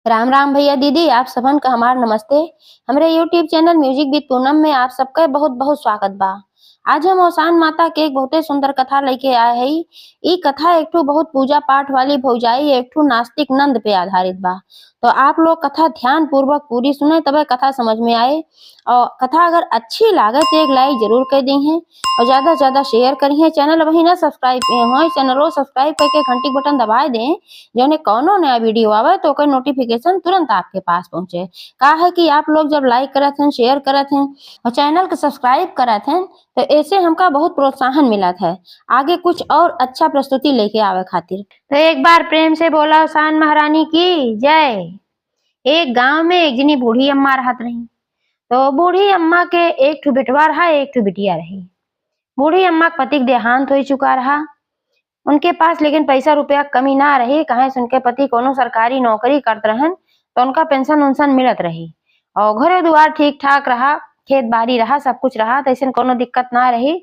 राम राम भैया दीदी, आप सबन का हमार नमस्ते। हमरे YouTube channel music with Poonam में आप सबका बहुत बहुत स्वागत बा। आज हम ओसान माता के एक बहुते सुंदर कथा लेके आए हई। ई कथा एक ठो बहुत पूजा पाठ वाली भौजाई एक ठो नास्तिक नंद पे आधारित बा। तो आप लोग कथा ध्यान पूर्वक पूरी सुने तबे कथा समझ में आए। और कथा अगर अच्छी लागे तो एक लाइक जरूर कर दी है और ज्यादा से ज्यादा शेयर करी है। चैनल वही ना सब्सक्राइब हो चैनल को सब्सक्राइब करके घंटी के बटन दबा दें, जौने कौनो नया वीडियो आवे तो ओकर नोटिफिकेशन तुरंत आपके पास पहुंचे। का है कि आप लोग जब लाइक करत हैं, शेयर करत हैं और चैनल को सब्सक्राइब करत हैं तो ऐसे हमका बहुत प्रोत्साहन मिलत है आगे कुछ और अच्छा प्रस्तुति लेके आवे खातिर। तो एक बार प्रेम से बोला ओसान महारानी की जय। एक गांव में एक जनी बूढ़ी अम्मा रहत रही। तो बूढ़ी अम्मा के एक ठो बेटवा रहा, एक ठो बिटिया रही। बूढ़ी अम्मा के पति के देहांत हो चुका रहा। उनके पास लेकिन पैसा रुपया कमी ना रही, कहे से उनके पति कोनो सरकारी नौकरी करत रहन तो उनका पेंशन उनसन मिलत रही और घरे दुआर ठीक ठाक रहा, खेत बाड़ी रहा, सब कुछ रहा, तो ऐसे कोनो दिक्कत ना रही।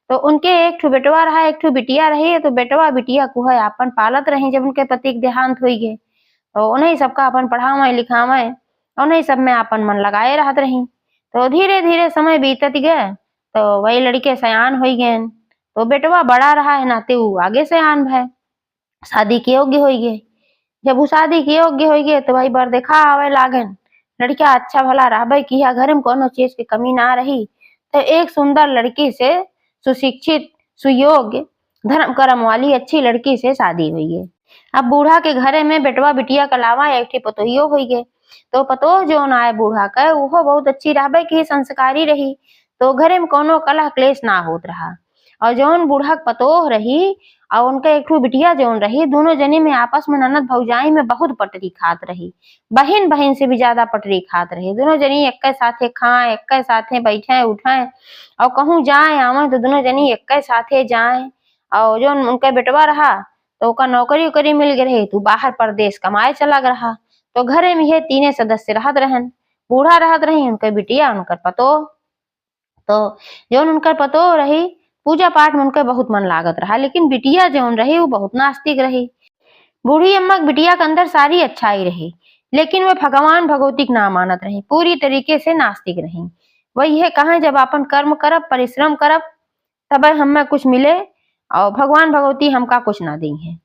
तो उनके एक ठो बेटवा रहा, एक ठो बिटिया रही। तो बेटवा बिटिया को है अपन पालत रही। जब उनके पति के देहांत हुई गए तो उन्हें सबका अपन पढ़ावे लिखावे, उन्हें सब में अपन मन लगाए रहत रही। तो धीरे धीरे समय बीतत गए तो वही लड़के सयान हो गए। तो बेटवा बड़ा रहा है नाते वो आगे सयान भय शादी के योग्य हो गए। जब वो शादी के योग्य हो गए तो भाई बर देखा आवे लागन। लड़का अच्छा भला रहबे किया, घर में कोनो चीज की कमी ना रही। तो एक सुंदर लड़की से, सुशिक्षित सुयोग्य धर्म कर्म वाली अच्छी लड़की से शादी हुई है। अब बूढ़ा के घरे में बेटवा बिटिया के अलावा एक ठे पतोहियो हुई गए। तो पतोह जो आए बूढ़ा का वो बहुत अच्छी रहबे की संस्कारी रही। तो घरे में कोनो कलह क्लेश ना होत रहा। और जौन बूढ़ा के पतोह रही और उनका एक ठो बिटिया जौन रही, दोनों जनी में आपस में ननद भौजाई में बहुत पटरी खात रही। बहन बहन से भी ज्यादा पटरी खात रही। दोनों जनी एक साथे खाए, एक साथे बैठे उठे और कहूँ जाए आवे तो दोनों जनी एक साथे जाए। और जो उनका बेटवा रहा तो ओका नौकरी उकरी मिल गए रही, तू बाहर परदेश कमाए चला रहा। तो घरे में ये तीने सदस्य रहत रहन। बूढ़ा रहत रही, उनका बिटिया, उनकर पतोह। तो जौन उनकर पतोह रही, पूजा पाठ में उनका बहुत मन लागत रहा। लेकिन बिटिया जौन रही वो बहुत नास्तिक रही। बूढ़ी अम्मा बिटिया के अंदर सारी अच्छाई रही, लेकिन वह भगवान भगवती के ना मानत रही, पूरी तरीके से नास्तिक रही। वही है कहा जब अपन कर्म करब, परिश्रम करब तब हमें कुछ मिले और भगवान भगवती हमका कुछ ना दी है।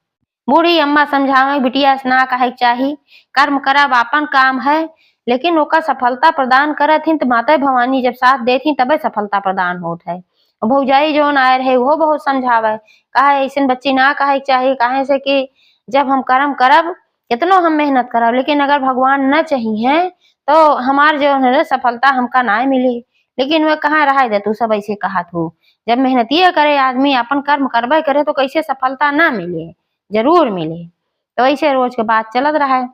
बूढ़ी अम्मा समझावे बिटिया से ना कहे चाही, कर्म करब आपन काम है, लेकिन ओका सफलता प्रदान करत ही तो माता भवानी जब साथ देती तबे सफलता प्रदान होत है। भौजाई जौन आए रहे वो बहुत समझावे, कहे ऐसे बच्ची ना कहे चाही, कहे से कि जब हम कर्म करब कितनो हम मेहनत करब, लेकिन अगर भगवान न चाहिए तो हमार जो है सफलता हमका ना मिली। लेकिन वह कहाँ रहा दे, तू सब ऐसे कहा तू जब मेहनतिये करे आदमी अपन कर्म करबे करे तो कैसे सफलता ना मिले, जरूर मिले। तो ऐसे रोज के बात चलत रहा है।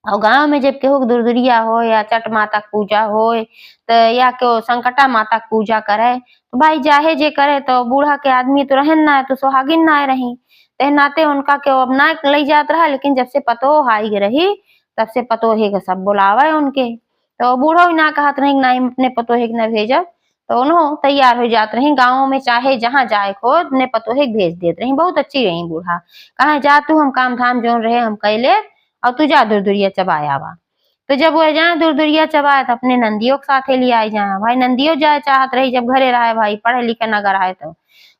और गांव में जब केहू दुरदुरिया हो या चट माता के पूजा हो तो या केहू संकटा माता के पूजा करे तो भाई जाहे जे करे। तो बूढ़ा के आदमी तो रहन ना है तो सुहागिन ना रही, ते नाते उनका के अब ना ले जात रहा। लेकिन जब से पतोह आई रही तब से पतोहे के सब बुलावे उनके। तो बूढ़ो ना कहत रही ना अपने पतोहे के न भेजब, तो उन्हों तैयार हो जात रही। गाँव में चाहे जहाँ जाए को अपने पतोहे के भेज देत रही। बहुत अच्छी रही बूढ़ा, कहा जा तू हम काम धाम जो रहे हम कैले और तू जा दुरदुरिया चबाए आवा। तो जब वो जाए दुरदुरिया चबाए तो अपने नंदियों के साथे ले आए जाए। भाई नंदियों जाए चाहत रही, जब घरे रहे भाई पढ़े लिखे नगर आए तो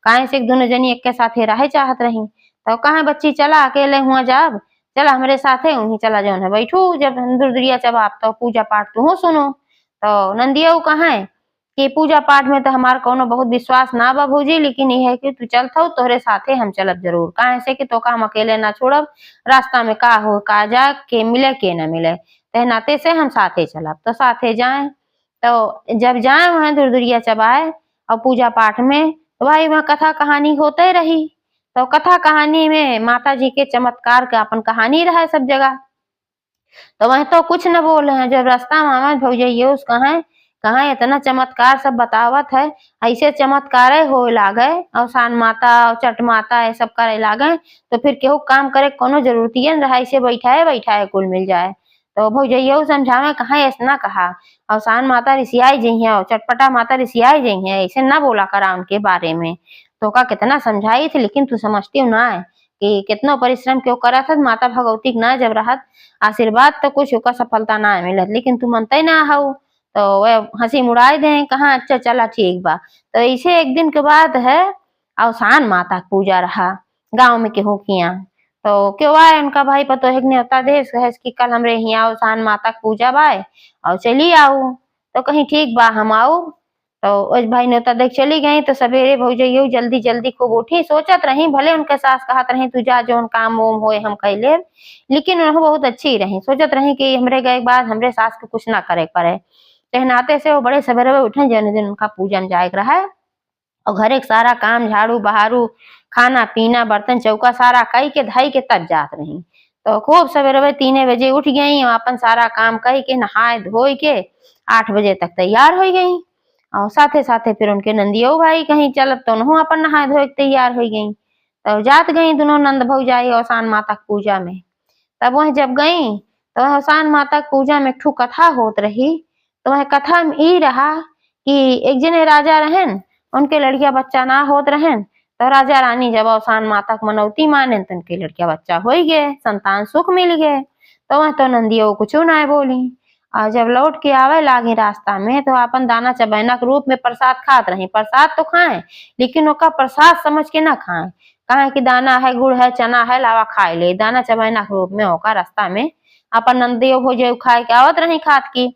काहे से दोनों जनी एक के साथे रहे चाहत रही। तो कहा बच्ची चला अकेले हुआ जाब, चला हमारे साथे वहीं चला जौन है बैठू जब दुरदुरिया चबाब तो पूजा पाठ तू सुनो। तो नंदियों कहा कि पूजा पाठ में तो हमार कोनो बहुत विश्वास ना बा भौजी, लेकिन ये है कि तू चलत हो तोहरे साथे हम चलब जरूर, काहे से कि तोका हम अकेले ना छोड़ब। रास्ता में का हो का जा के मिले के न मिले, ते नाते से हम साथे चलब। तो साथे जाए तो जब जाए वहां दुरदुरिया चबाए और पूजा पाठ में तो भाई वहाँ कथा कहानी होते रही। तो कथा कहानी में माता जी के चमत्कार का अपन कहानी रहा सब जगह। तो वह तो कुछ न बोले हैं। जब रास्ता में आवे भौजाइये उस कहा इतना चमत्कार सब बतावत है, ऐसे चमत्कार हो लागे और सान माता और चट माता ये सब करे लागे तो फिर केहू काम करे कोनो जरूरतिये न रहा, ऐसे बैठाए बैठाए कुल मिल जाए। तो भौजाइये समझावे कहा ऐसा ना कहा और सान माता रिसियाई जइहे और चटपटा माता रिसियाई जइहे, ऐसे ना बोला करा उनके बारे में। तो का कितना समझाई थी लेकिन तू समझती ना है। कि कितना परिश्रम क्यों करा था माता भगवती के ना जब रहत आशीर्वाद तो कुछ ओकर सफलता ना मिलत, लेकिन तू मनते ना हऊ तो वह हंसी मुड़ाए दे कहा अच्छा चला ठीक बा। तो ऐसे एक दिन के बाद है अवसान माता का पूजा रहा गांव में केहू किया। तो क्यों आए उनका भाई पतोहिक न्योता दे कहे कि कल हमरे यहाँ अवसान माता का पूजा बाय और चली आओ। तो कहीं ठीक बा हम आओ। तो उस भाई न्योता देख चली गई। तो सवेरे भौजइयो जल्दी जल्दी खूब उठी सोचत रही भले उनके सास कहत रही तू जा जोन काम वोम होए हम कह लेब, लेकिन उन्हों बहुत अच्छी रही सोचत रही कि हमरे गए के बाद हमरे सास के कुछ ना करे पड़े। टहनाते से वो बड़े सवेरे उठे जौन दिन उनका पूजन जाए के रहा और घरे के सारा काम झाड़ू बहारू खाना पीना बर्तन चौका सारा कई के धाई के तब जात रही। तो खूब सवेरे 3 बजे उठ गई और अपन सारा काम कई के नहाए धोए के 8 बजे तक तैयार हो गई। और साथे साथे फिर उनके नंदियो भाई कहीं चलत तो उन्हों अपन नहाए धोए के तैयार हो गई। तो जात गई दोनों नंद भौजाई औसान माता की पूजा में। तब वह जब गई तो वह औसान माता की पूजा में एक ठू कथा होत रही। तो वह कथा में ई रहा कि एक जने राजा रहन उनके लड़किया बच्चा ना होत रहन। तो राजा रानी जब औसान माता की मनौती माने तो उनके लड़किया बच्चा हो गए संतान सुख मिल गए। तो वह तो नंदियो कुछ ना बोली। और जब लौट के आवे लागी रास्ता में तो अपन दाना चबैना के रूप में प्रसाद खात रही। प्रसाद तो खाए लेकिन ओका प्रसाद समझ के ना खाए कहे कि दाना है गुड़ है चना है लावा खाए ले दाना चबैना के रूप में ओका रास्ता में अपन नंदियो भौजइयो खाए के आवत रही खात की।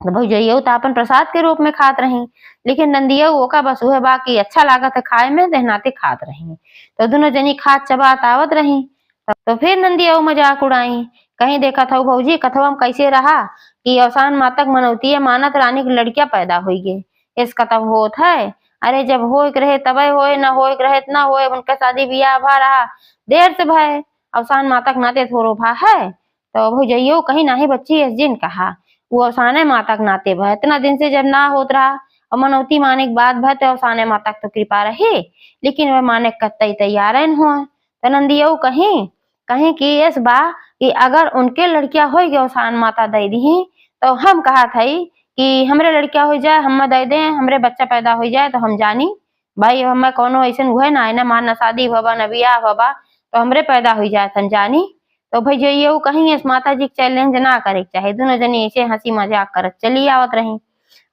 तो भौजइयो तो अपन प्रसाद के रूप में खात रही लेकिन नंदियो ओका बस उहे बाकी अच्छा लागत है खाए में दहनाते खात रही। तो दोनों जनी खात चबात आवत रही। तो फिर नंदियो मजाक उड़ाई कहीं देखा था भौजी कथवा में कैसे रहा कि औसान माता के मनौती मानत रानी की लड़कियां पैदा हुई गे इस कतव होत है। अरे जब होए के रहे तबे होए न होए के रहे ना होए उनका शादी बियाह भा रहा देर से भय औसान माता के नाते थोड़ो भा है। तो भौजइयो कहीं नाही बच्ची इस जिन कहा वो औसाने माता के नाते भय इतना दिन से जब ना होत रहा और मनौती माने के बाद भय तो औसाने माता की तो कृपा रही लेकिन वह माने कतई तैयार न हुआ। तो नंदियो कहीं कहीं कि इस बा कि अगर उनके लड़कियां हो गए औसान माता दे दी तो हम कहा थई कि हमरे लड़किया हो जाए हम दे दे हमरे बच्चा पैदा हो जाए तो हम जानी भाई हमें कोनो ऐसा हुए ना ना मान शादी भबा न बियाह भबा तो हमरे पैदा हो जाए हम जानी। तो भाई जो कहीं इस माता जी के चैलेंज ना करे चाहे दोनों जनी ऐसे हंसी मजाक करत चली आवत रही।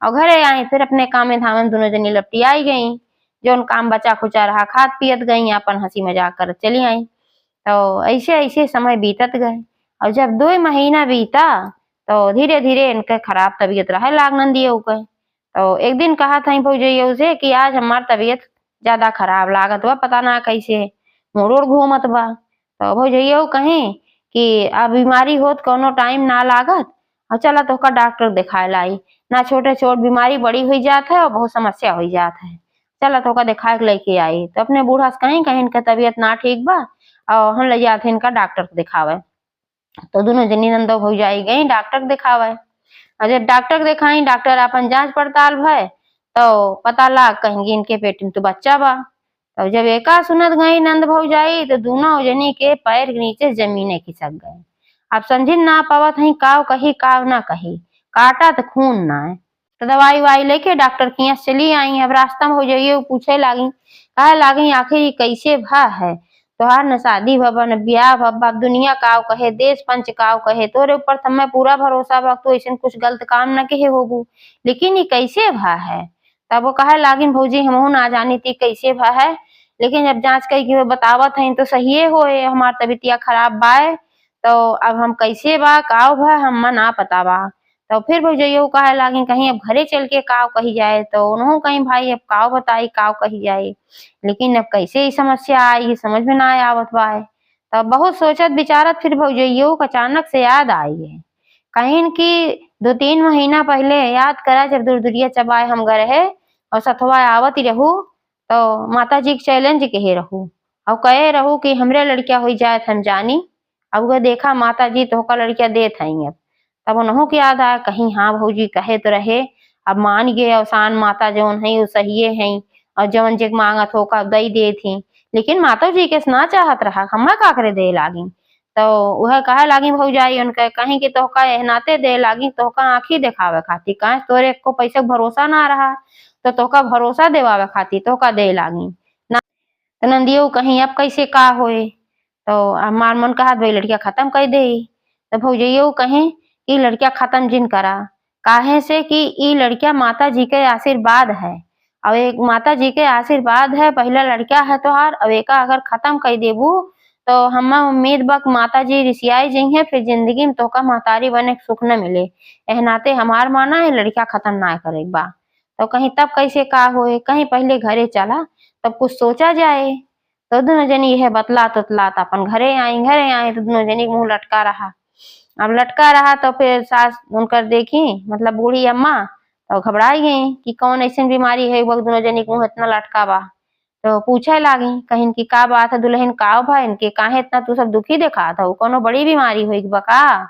और घरे आई फिर अपने काम में धाम दोनों जनी लपटी आई गई जो काम बचा खुचा रहा खात पियत गई अपन हंसी मजाक करत चली आई। तो ऐसे ऐसे समय बीतत गए और जब 2 महीना बीता तो धीरे धीरे इनके खराब तबीयत रहे लाग नंदियो के। तो एक दिन कहा था भौजइयो से कि आज हमार तबीयत ज्यादा खराब लागत बा पता ना कैसे मुड़ घूमत बा। तो भौजइयो कहीं कि अब बीमारी होत कोनो टाइम ना लागत और चला तो का डॉक्टर दिखाए लाई ना छोटे छोट बीमारी बड़ी हुई जात है और बहुत समस्या हुई जात है चला तो का दिखाए के लेके आई। तो अपने बूढ़ा से कहीं कहीं इनका तबीयत ना ठीक बा और हम ले जाते इनका डॉक्टर को दिखावे। तो दोनों जनी नंदो भौजाई गई डॉक्टर को दिखावे और जब डॉक्टर दिखाई डॉक्टर अपन जांच पड़ताल भय तो पता लाग कहेंगे इनके पेट में तो बच्चा बा। तो जब एका सुनत गई नंद भौजाई तो दोनों जनी के पैर के नीचे जमीने खिसक गए। अब समझी ना पावत है काव कही काव ना कही काटा तो खून ना है। तो दवाई वाई लेके डॉक्टर के यहाँ चली आई। अब रास्ता में हो जाइए पूछे लागी कहे लागी आखिर ये कैसे भा है तोहार न शादी भबा न ब्याह भबा दुनिया काव कहे देश पंच काव कहे तोरे ऊपर तो मैं पूरा भरोसा बा तो ऐसा कुछ गलत काम न कहे होबू लेकिन ये कैसे भा है। तब वो कहे लागिन भौजी हमहू ना जानी थी कैसे भा है लेकिन जब जांच कई के बतावत है तो सही होए हमार तबीयतिया खराब बाय तो अब हम कैसे बा काव भा हम ना पता बा। तो फिर भौजइयो कहे लागी कहीं अब घरे चल के काव कही जाए तो उन्हों कहीं भाई अब काव बताई काव कही जाए लेकिन अब कैसे ही समस्या आई समझ में ना आवत बा है। तब बहुत सोचत विचारत फिर भौजइयो को अचानक से याद आई है कहीं कि 2-3 महीना पहले याद करा जब दूर दूरिया चबाए हम गए रहे और सथवा आवत ही रहू तो माता जी के चैलेंज कहे रहू और कहे रहू कि हमरे लड़किया हो जाए हम जानी। अब वो देखा माता जी तो लड़किया देत है अब तब उन्हों की याद आया कहीं हाँ भौजी कहे तो रहे अब मान गए औसान माता जौन है वो सही है और जौन जे मांगत हो का दई दे थी लेकिन माता जी के ना चाहत रहा हम्मा का करे दे लागी। तो वह कहे लागी भौजाई उनके कहीं कि तोहका एहनाते दे लागी तोहका आंखी दिखावे खाती कहे तोरे को पैसे भरोसा ना रहा तो तोहका भरोसा देवावे खाती तोहका दे लागी ना। तो नंदियो कहीं अब कैसे का होए तो हमार मन कहत भाई लड़किया खत्म कर दे। तो भौजइयो कहें कि लड़किया खत्म जिन करा, काहे से कि ई लड़किया माता जी के आशीर्वाद है। और एक माता जी के आशीर्वाद है, पहला लड़किया है तोहार, अब एका अगर खत्म कर देबू तो हमें उम्मीद बा कि माता जी रिसियाई जइहे, फिर जिंदगी में तोका महतारी बने के सुख न मिले। एह नाते हमार माना है लड़किया खत्म ना करे के बा। तो कहीं तब कैसे का होए, कहीं पहले घरे चला तब कुछ सोचा जाए। तो दोनों जनी यह बतलात उतलात अपन घरे आई तो दोनों जनी मुंह लटका रहा। अब लटका रहा तो फिर सास उनकर देखी, मतलब बूढ़ी अम्मा, तो घबराई गई कि कौन ऐसी बीमारी है वक्त दोनों जनी के मुंह इतना लटका बा। तो पूछे लागी, कहीं की का बात है दुल्हन, का भाई इनके काहे इतना तू सब दुखी देखा था, कोनो बड़ी बीमारी हुई बका।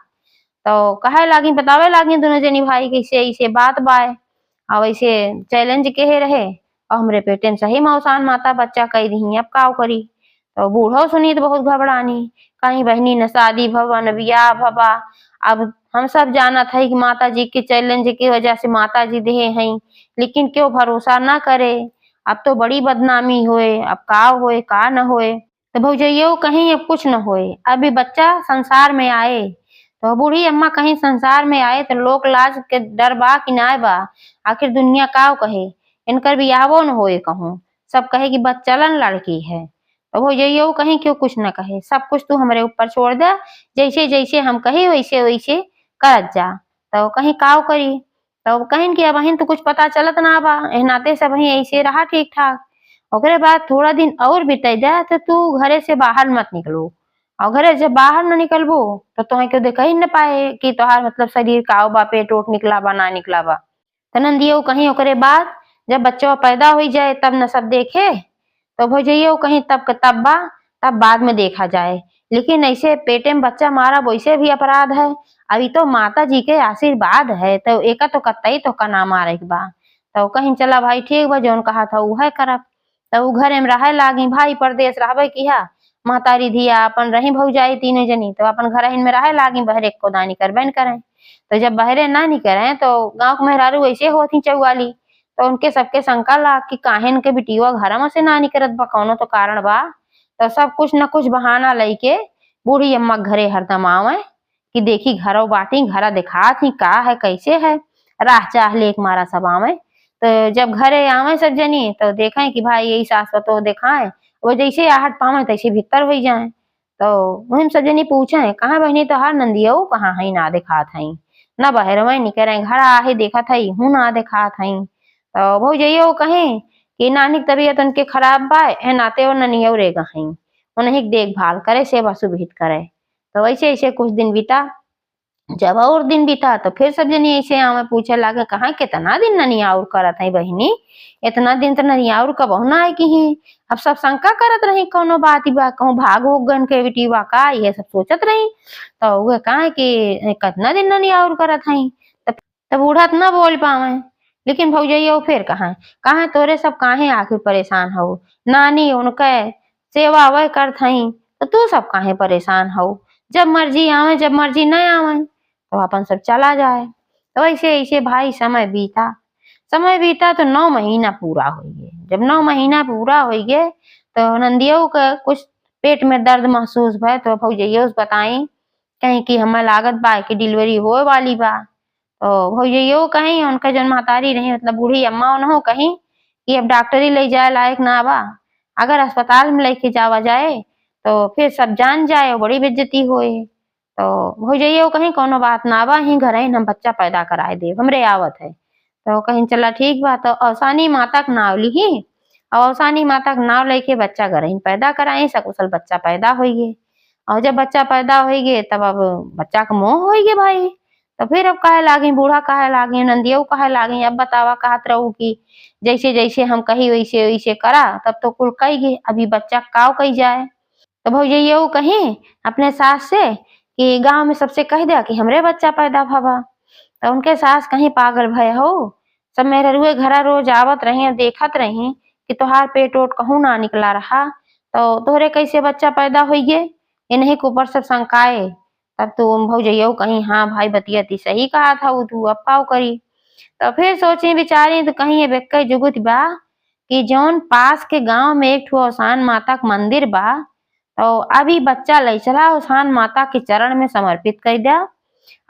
तो कहे लागी, बतावे लागी दोनों जनी भाई कैसे ऐसे बात बाय और ऐसे चैलेंज के रहे और हमरे पेटे में सही मौसान माता बच्चा कही दी, अब का करी। तो बूढ़ो सुनी तो बहुत घबरानी, कहीं बहनी न शादी भवा न बियाह भवा। अब हम सब जानत है कि माता जी के चैलेंज की वजह से माता जी देहे हैं, लेकिन क्यों भरोसा ना करे। अब तो बड़ी बदनामी होए, अब का होए का न होए। तो भौजइयो कहीं अब कुछ न होए, अभी बच्चा संसार में आए। तो बूढ़ी अम्मा कहीं संसार में आए तो लोक लाज के डर बा कि नाय बा, आखिर दुनिया का कहे, इनकर बियाहवो न होए कहूँ, सब कहे कि बच्चलन लड़की है। तो भौजइयो कहीं क्यों कुछ न कहे, सब कुछ तू हमरे ऊपर छोड़ दे, जैसे जैसे हम कही वैसे वैसे करत जा। तो कहीं काव करी, तो कहीं कि अब तो कुछ पता चलत ना बा, एह नाते सब ही ऐसे रहा ठीक ठाक। ओकरे बाद थोड़ा दिन और बिताई जा तो तू घरे से बाहर मत निकलो, और घरे जब बाहर न निकलबो तो तुम्हें क्यों देखा ही न पाए कि तोहार मतलब शरीर का बा, पेट ओट निकला बा ना निकला बा। तो नंदियो कहीं ओकरे बाद जब बच्चा पैदा हो जाए तब न सब देखे। तो भौजइयो कहीं तब का तब बा, तब बाद में देखा जाए, लेकिन ऐसे पेटे में बच्चा मारा वैसे भी अपराध है। अभी तो माता जी के आशीर्वाद है, तो एका तो कतई तो का ना मारे के बा। तो कहीं चला भाई ठीक बा, जौन कहा था उहे करब। तो उ घरे में रहे लागी, भाई परदेश रहबे किहा, महतारी धिया अपन रही भौजाई तीनों जनी, तो अपन घरहिन में रहे लागी, बहरे को दानी करबे न करे। तो जब बहरे ना निकले तो गांव के मेहरारू ऐसे होती चौवाली, तो उनके सबके शंका लाग कि काहे इनके बिटिया घर में से ना निकलत बा, कौनो तो कारण बा। तो सब कुछ न कुछ बहाना लइके बूढ़ी अम्मा घरे हरदम आवे कि देखी घरो बाटी, घरा दिखात ही का है कैसे है, राह चाह लेक मारा सब आवे। तो जब घरे आवे सब जनी तो देखें कि भाई यही सास तो देखाए, वो जैसे आहट पावे तैसे भीतर हो जाए। तो वही सब जनी पूछे, कहाँ बहनी तोहार नंदियो कहाँ है, ना दिखात हई, ना बहरवा निकले घर आहे देखत हई हूँ ना दिखात हई। तो भौजइयो कहें कि नानी की तबीयत उनके खराब बा, ए नाते वो ननियो रे गई, उन्हीं की देखभाल करे, सेवा सुविध करे। तो ऐसे ऐसे कुछ दिन बीता। जब और दिन बीता तो फिर सब जनी ऐसे आवे पूछे लागे, कहाँ कितना दिन ननियाउर करत है बहिनी, इतना दिन तो ननियाउर कबहू ना आए की। अब सब शंका करत रही कौनो बात बा, कहूँ भाग हो गन के बेटी बा का, ये सब सोचत रही। तो उहे कहा कि कितना दिन ननियाउर करत हई। तब बूढ़ा तो न बोल पावे, लेकिन भौजइयो फिर कहाँ तोरे सब काहे आखिर परेशान हो, नानी उनके सेवा वह करत हई, तो तू सब काहे परेशान हो, जब मर्जी आवे जब मर्जी न आवे तो अपन सब चला जाए। तो ऐसे ऐसे भाई समय बीता तो 9 महीना पूरा हो गए। जब 9 महीना पूरा हो गए तो नंदियों का कुछ पेट में दर्द महसूस भय, तो भौजइयो से बताई कहीं कि हमें लागत बा कि डिलीवरी होए वाली बा। तो भौजइयो कहीं उनका जन महतारी रही, मतलब बूढ़ी अम्मा उन्हों कहीं कि अब डॉक्टरी ले जाए लायक ना बा, अगर अस्पताल में लेके जावा जाए तो फिर सब जान जाए और बड़ी बेइज्जती होए। तो भौजइयो कहीं कोनो बात ना बा, ही घर हम बच्चा पैदा कराए दे, हमरे आवत है। तो कहीं चला ठीक बा, तो अवसानी माता के नाव लिही और अवसानी माता के नाव लेके बच्चा घर ही पैदा कराई, सकुशल बच्चा पैदा हो गए। और जब बच्चा पैदा हो गए तब अब बच्चा का मोह हो गए भाई। तो फिर अब कहे लागी, बूढ़ा कहे लागी, नंदियो कहे लागी, अब बतावा कहत रहू कि जैसे जैसे हम कही वैसे वैसे करा, तब तो कुल कही गए, अभी बच्चा काव कही जाए। तो भौजइयो कहीं अपने सास से कि गांव में सबसे कह दिया कि हमरे बच्चा पैदा भवा। तो उनके सास कहीं पागल भय हो, सब मेहरुए घरा रोज आवत रही देखत रही कि तोहार पेट ओट कहूँ ना निकला रहा, तो तोहरे कैसे बच्चा पैदा हो गए, इन्हीं के ऊपर सब शंकाए। तब तो भौजइयो कहीं हाँ भाई बतियती सही कहा था वो, तू अब पाव करी। तो फिर सोची बिचारी तो कहीं ये बेक्कई जुगुत बा कि जौन पास के गांव में एक ठो अवसान माता का मंदिर बा, तो अभी बच्चा लई चला ओसान माता के चरण में समर्पित कर दिया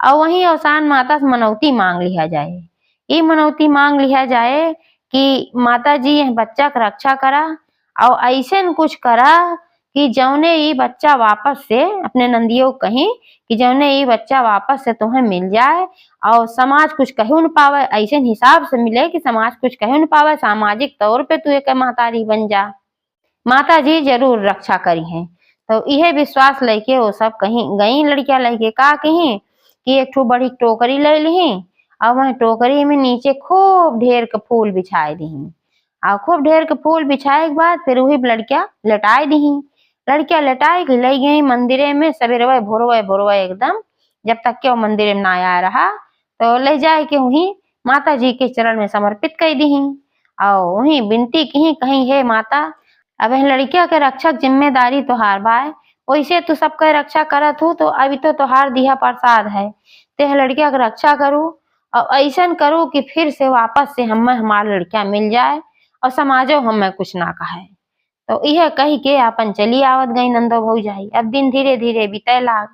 और वहीं ओसान माता से मनौती मांग लिया जाए। ये मनौती मांग लिया जाए कि माता जी यह बच्चा का रक्षा करा और ऐसे न कुछ करा कि जौने ये बच्चा वापस से अपने नंदियों को कहीं कि जौने ये बच्चा वापस से तुम्हें मिल जाए और समाज कुछ कहू न पावे, ऐसे हिसाब से मिले कि समाज कुछ कहू न पावे, सामाजिक तौर पे तू एक महतारी बन जा, माता जी जरूर रक्षा करी है। तो यह विश्वास लेके वो सब कहीं गई लड़कियां लेके का कहीं कि एक ठो बड़ी टोकरी ले ली और वह टोकरी में नीचे खूब ढेर के फूल बिछाए दी और खूब ढेर के फूल बिछाए के बाद फिर वही लड़कियां लटाई दी। लड़कियां लटाई के ले गई मंदिरे में सवेरे भोरवे भोरवे एकदम, जब तक के वो मंदिर में ना आया रहा तो ले जाए के वहीं माता जी के चरण में समर्पित कर दी और वहीं विनती की कहीं हे माता अब लड़किया के रक्षक जिम्मेदारी तोहार बाय, वैसे तू सबके रक्षा करत हूँ तो अभी तो तोहार दिया प्रसाद है, ते लड़किया के रक्षा करू और ऐसा करू कि फिर से वापस से हमें हमार लड़किया मिल जाए और समाजो हमें कुछ ना कहे। तो यह कही के अपन चली आवत गई नंदो भौजाई। अब दिन धीरे धीरे बीते लाग।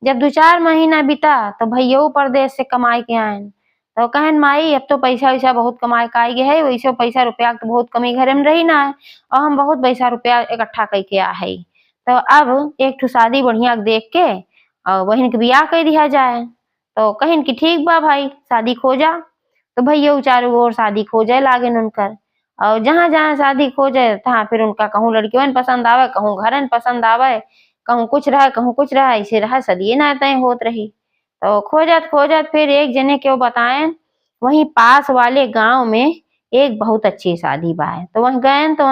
जब 2-4 महीना बीता तो भैया परदेश से कमाई के आयन तो कहन माई अब तो पैसा वैसा बहुत कमाए के आई है, वैसे पैसा रुपया तो बहुत कमी घरे में रही ना है और हम बहुत पैसा रुपया इकट्ठा करके आ है। तो अब एक ठो शादी बढ़िया देख के और बहन के बियाह कर दिया जाए। तो कहन कि ठीक बा भाई शादी खोजा। तो भैया चारों ओर शादी खोजे लागे उनकर और जहाँ जहाँ शादी खोजे तहाँ फिर उनका कहूँ लड़कियों पसंद आवे, कहूँ घरन पसंद आवे, कहूँ कुछ रहे कहूँ कुछ रहे, ऐसे रहे सदिये ना तय होत रही। तो खोजत खोजत फिर एक जने के बताए वहीं पास वाले गांव में एक बहुत अच्छी शादी बा है। तो वहीं गए तो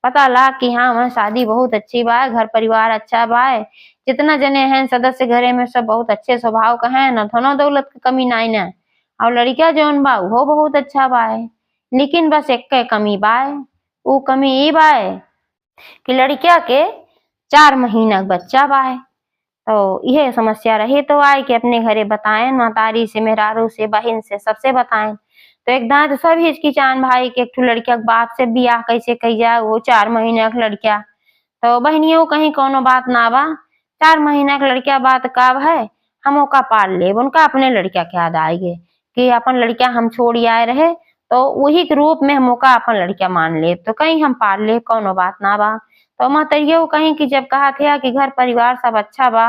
पता लगा कि हाँ वहाँ शादी बहुत अच्छी बा, घर परिवार अच्छा बा, जितना जने हैं सदस्य घरे में सब बहुत अच्छे स्वभाव का है, न धनो दौलत की कमी नाई न और लड़किया जौन बा वो बहुत अच्छा बा है। लेकिन बस एक कमी बा, वो कमी ई बा कि लड़किया के 4 महीना बच्चा बा है। तो यह समस्या रही तो आए कि अपने घरे बताएं मातारी से मेहरारू से बहन से सबसे बताएं। तो एक दांत सब हिचकिचान भाई के एक ठो लड़किया के बाप से बियाह कैसे कही जाए, वो 4 महीना की लड़किया। तो बहनियों कहीं कोनो बात ना बा, 4 महीना की लड़किया बात काब है, हम ओका पाल ले उनका अपने लड़किया के याद आएगे कि अपन लड़किया हम छोड़ी आए रहे तो वही के रूप में हम ओका अपन लड़किया मान ले तो कहीं हम पाल ले कोनो बात ना बा। तो महतरियो कहीं कि जब कहा थे कि घर परिवार सब अच्छा बा,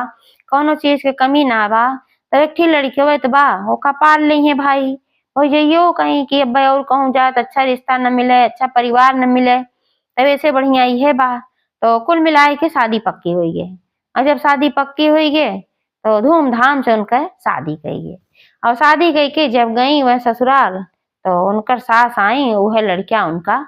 कोनो चीज के कमी ना बा, तो एकठी लड़की तो बा ओका पाल ली है भाई। हो जाइयो कहीं कि अब और कहूँ जात अच्छा रिश्ता न मिले, अच्छा परिवार न मिले, तब ऐसे बढ़िया ये बा। तो कुल मिलाए के शादी पक्की हुई गई और जब शादी पक्की हुई गई तो धूमधाम से उनका शादी कही गई और शादी कही के जब गई वह ससुराल तो उनकर सास आई, वह लड़किया उनका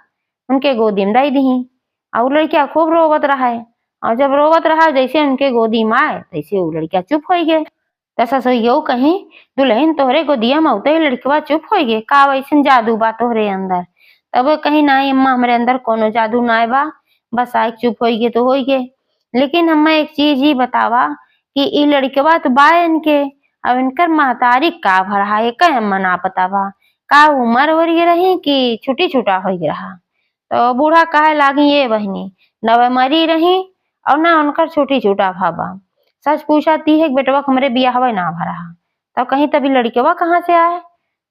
उनके गोदी में रह दी और लड़किया खूब रोवत रहा है और जब रोवत रहा जैसे उनके गोदी में आए तैसे वो लड़किया चुप हो गए। तैसा सो कहीं दुल्हन तोहरे गोदिया में उते लड़किया चुप हो गए का वैसे जादू बा तोहरे अंदर। तब कहीं ना अम्मा हमारे अंदर कोनो जादू ना बा, बस आए चुप हो गए तो हो गए। लेकिन हमें एक चीज ही बतावा कि ई लड़किया तो बा इनके अब इनकर महतारी का भरा है का हम ना पता बा का उम्र हो रही कि छुटी छुटा हो रहा। तो बूढ़ा कहे लागी ये बहनी न मरी रही और ना उनकर छोटी छोटा भाबा, सच पूछा ती है बेटवा हमरे बियाहवे ना भरा। तब कहीं तभी लड़केवा कहाँ से आए,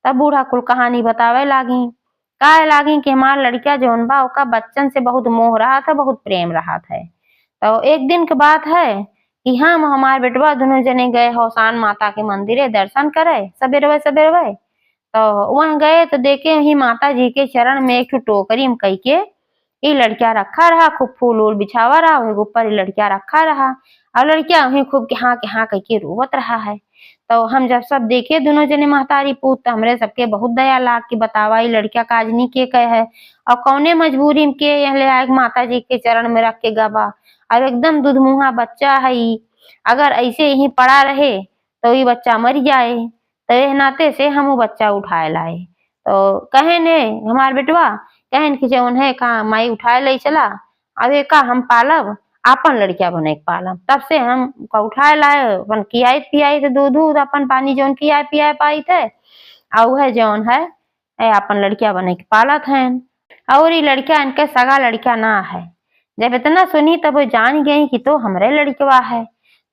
तब बूढ़ा कुल कहानी बतावे लागी कहे लागी कि हमार लड़किया जौन बा ओका बच्चन से बहुत मोह रहा था, बहुत प्रेम रहा था। तो एक दिन की बात है कि हम हमार बेटवा दोनों जने गए हौसान माता के मंदिरे दर्शन करे सबेरवे सबेरवे। तो वहां गए तो देखे ही माता जी के चरण में एक टोकरी में कई के ये लड़किया रखा रहा, खूब फूल वूल बिछावा रहा, वही ऊपर लड़किया रखा रहा और लड़किया वही खूब के हाँ कह के रोवत रहा है। तो हम जब सब देखे दोनों जने महतारी पूत तो हमरे सबके बहुत दया लाग की बतावा ये लड़किया काजनी के कहे है और कौने मजबूरी में के यहाँ ले आए माता जी के चरण में रख के गवा और एकदम दूधमुहा बच्चा है, अगर ऐसे ही पड़ा रहे तो ये बच्चा मर जाए। तो यह नाते से हम वो बच्चा उठाए लाए। तो कहे ने हमार बेटवा कहन कि जौन है का माई उठाए ले चला अब का हम पालब आपन लड़किया बने के पालब। तब से हम उठाए लाए अपन खियाई पियाई दूध दूध अपन पानी जौन खियाए पियाए पाई थे और वह जौन है अपन लड़किया बने के पालत है। और ये लड़किया इनके सगा लड़किया ना है, जब इतना सुनी तब वो जान गई कि तो हमरे लड़कवा है।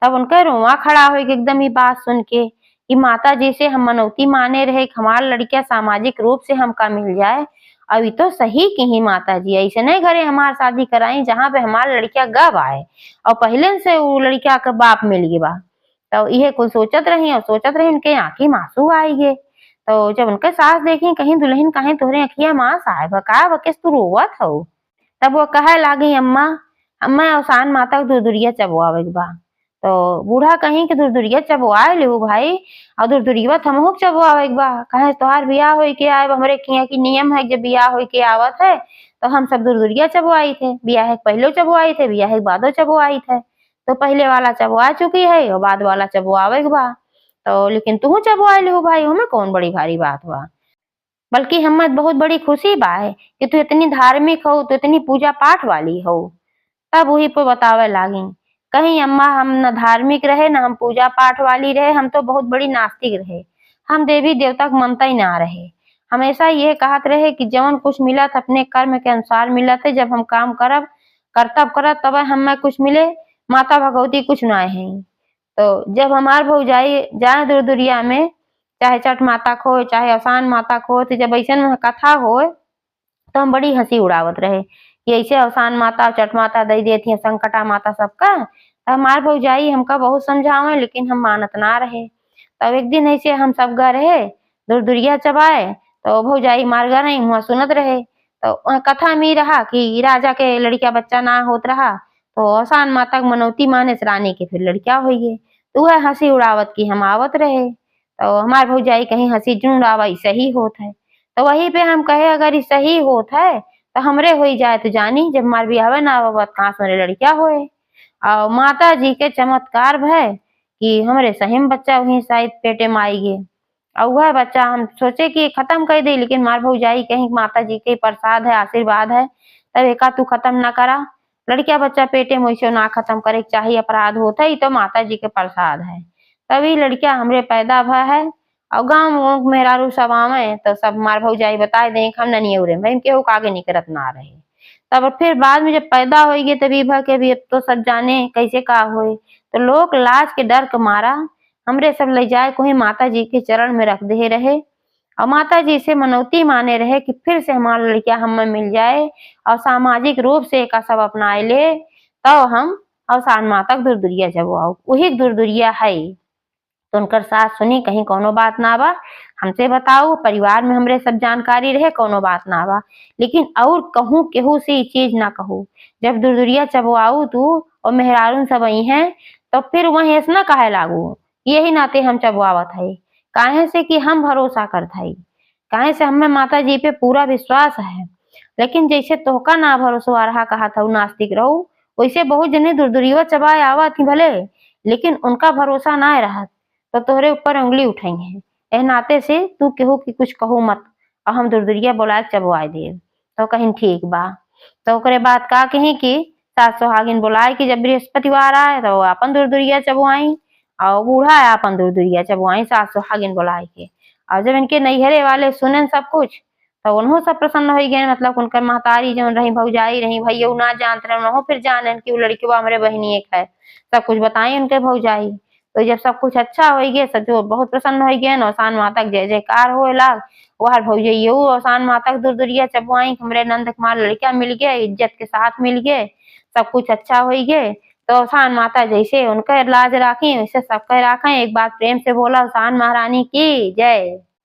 तब उनका रोआ खड़ा हो गया एकदम ये बात सुन के कि माता जी से हम मनौती माने रहे कि हमार लड़किया सामाजिक रूप से हमका मिल जाए। अभी तो सही कही माता जी, ऐसे नहीं घरे हमार शादी कराई जहाँ पे हमार लड़किया गब आए और पहले से वो लड़किया का बाप मिल गए बा। तो ये कुल सोचत रही और सोचत रही उनके आंखी में आंसू आई गे। तो जब उनके सास देखी कहीं दुल्हन कहीं तोहरे अखिया मां साहेब का बकेस तू रोवत हो। तब वो कहे लागी अम्मा अम्मा अवसान माता के दुरदुरिया चबवावे के बा। तो बूढ़ा कहीं कि दुरदुरिया चबवाए लेहू भाई और दुरदुरिया हमहू के चबवावे के बा। कहे तोहार बियाह होई के आए हमरे किया की नियम है जब बियाह होई के आवत है तो हम सब दुरदुरिया चबवाई थे, बियाह के पहले चबवाई थे, बियाह के बादो चबवाई थे। तो पहले वाला चबवा चुकी है और बाद वाला चबवावे के बा। तो लेकिन तू चबवाए लेहू भाई, हमें कौन बड़ी भारी बात बा। बल्कि हमें बहुत बड़ी खुशी बा है कि तू इतनी धार्मिक हो, तू इतनी पूजा पाठ वाली हो। तब वही पे बतावे लागी कहीं अम्मा हम न धार्मिक रहे न हम पूजा पाठ वाली रहे, हम तो बहुत बड़ी नास्तिक रहे। हम देवी देवता को मनता ही ना रहे। हमेशा ये कहत रहे कि जवन कुछ मिलत अपने कर्म के अनुसार मिलत है, जब हम काम करब करतब करब तब हमें कुछ मिले, माता भगवती कुछ ना है। तो जब हमार भौजाई जाए दूर दुरिया में चाहे छठ माता को चाहे असान माता को, तो जब ऐसा कथा हो तो हम बड़ी हंसी उड़ावत रहे कि ऐसे अवसान माता छठ माता दे देती है संकटा माता सबका। तो हमार भौजाई हमका बहुत समझावे लेकिन हम मानत ना रहे। तब एक दिन ऐसे हम सब गए रहे दुरदुरिया चबाए तो भौजाई मार गए नहीं हुआ सुनत रहे। तो कथा में ही रहा कि राजा के लड़किया बच्चा ना होत रहा तो अवसान माता के मनौती माने से रानी के फिर लड़किया हो गई। तो वह हंसी उड़ावत की हम आवत रहे। तो हमार भौजाई कहीं हंसी जूं उड़ावा सही होत है। तो वहीं पे हम कहे अगर सही होत है तो हमरे हो जाए तो जानी जब मार बियाह ना होवत कहाँ से लड़किया होए। और माता जी के चमत्कार भय कि हमरे सही में बच्चा वही शायद पेटे में आई गे। और वह बच्चा हम सोचे कि खत्म कर दे लेकिन मार भौजाई कहीं माता जी के प्रसाद है आशीर्वाद है तब एका तू खत्म ना करा। लड़किया बच्चा पेटे में वैसे ना खत्म करे चाहिए अपराध होता ही तो माता जी के प्रसाद है। तभी लड़किया हमरे पैदा भय है और गाँव मेहरारू सब आवे तो सब मार भौजाई बताए दे हम नहीं उड़े भाई केहू के आगे निकरत ना रहे। तब फिर बाद में जब पैदा होगी तभी भर के भी अब तो सब जाने कैसे का होए। तो लोग लाज के डर के मारा हमरे सब ले जाए कोई माता जी के चरण में रख दे रहे और माता जी से मनौती माने रहे कि फिर से हमारा लड़किया हमें मिल जाए और सामाजिक रूप से एक सब अपनाए ले तो हम अवसान माता के दुरदुरिया जब आओ वही दुरदुरिया है। तो उनकर सास सुनी कहीं कोनो बात ना बा, हमसे बताओ परिवार में हमरे सब जानकारी रहे कोनो बात ना बा लेकिन और कहूँ केहू से ये चीज ना कहू। जब दुरदुरिया चबवाऊ तू और मेहरारून सब आई हैं तो फिर वही ऐसा कहे लागू यही नाते हम चबवावत है काहे से कि हम भरोसा करत है, काहे से हमें माता जी पे पूरा विश्वास है। लेकिन जैसे तोहका ना भरोसा आ रहा कहा था नास्तिक रहो वैसे बहुत जने दुरदुरिया चबाए आवा थी भले लेकिन उनका भरोसा ना रहा तो तोहरे ऊपर उंगली उठाई है। एह नाते से तू केहू की कुछ कहू मत और हम दुरदुरिया बोला के चबवाए दे। तो कहीं ठीक बा। तो ओकरे बाद का कही कि सास सुहागिन बुलाए कि जब बृहस्पतिवार आए तो अपन दुरदुरिया चबवाई और बूढ़ा है अपन दुरदुरिया चबवाई सास सुहागिन बुलाए के। और जब इनके नैहरे वाले सुने सब कुछ तो उन्हों सब प्रसन्न हो गए मतलब उनकर महतारी जो रही भौजाई रही भैया ना जानते रहे उन्हों फिर जाने कि वो लड़की वो हमारे बहनी एक है सब कुछ बताई उनके भौजाई। तो जब सब कुछ अच्छा हो गया सब जो बहुत प्रसन्न हो गए अवसान माता के जय जयकार हो लाग वह भौजैया अवसान माता के दुरदुरिया चबवाई हमरे नंद कुमार लड़किया मिल गए इज्जत के साथ मिल गए सब कुछ अच्छा हो गए। तो अवसान माता जैसे उनका लाज राखी वैसे सबका राखें। एक बार प्रेम से बोला अवसान महारानी की जय।